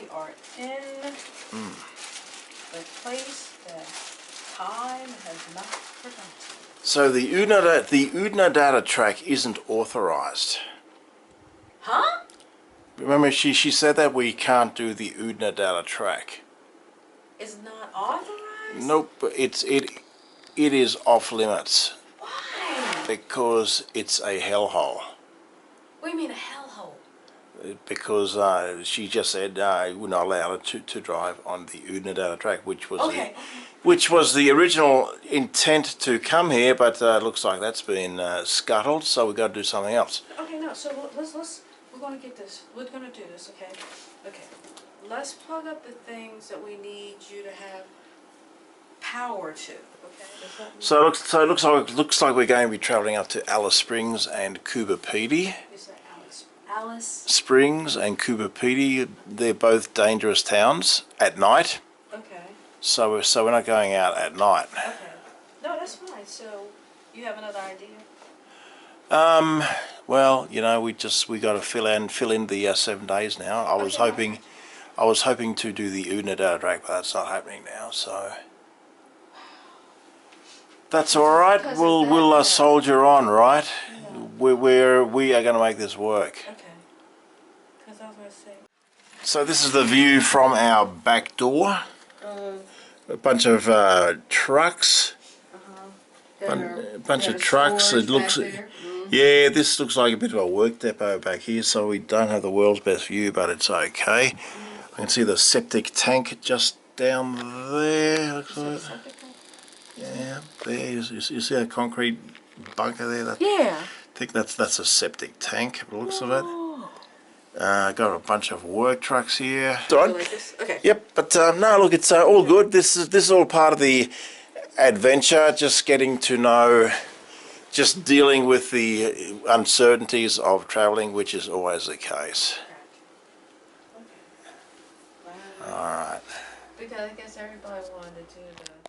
we are in the place that time has not forgotten. So the Oodnadatta track isn't authorised. Huh? Remember, she said that we can't do the Oodnadatta track. It's not authorized? Nope, it is off limits. Why? Because it's a hellhole. What do you mean a hellhole? Because she just said we're not allowed to drive on the Oodnadatta track, which was the original intent to come here, but looks like that's been scuttled, so we've got to do something else. Okay, no, so we're going to get this. We're going to do this, okay? Okay. Let's plug up the things that we need you to have power to, okay? So it looks like we're going to be travelling up to Alice Springs and Coober Pedy. Is that Alice Springs and Coober Pedy, they're both dangerous towns at night. Okay. So we're not going out at night. Okay. No, that's fine. So you have another idea? Well, you know, we got to fill in the 7 days now. I was hoping to do the Oodnadatta track, but that's not happening now. So that's all right. We'll soldier on, right? Yeah. We are going to make this work. Okay. Because I was going to say. So this is the view from our back door. A bunch of trucks. A bunch of trucks. It looks. Yeah, this looks like a bit of a work depot back here, so we don't have the world's best view, but it's okay. I can see the septic tank just down there. Looks like. Yeah, there. You see a concrete bunker there? Yeah. I think that's a septic tank. By the looks of it. Got a bunch of work trucks here. Like okay. Yep, but no, look, it's all good. This is all part of the adventure. Just getting to know, just dealing with the uncertainties of travelling, which is always the case. Okay. Wow. All right. Because I guess everybody wanted to do the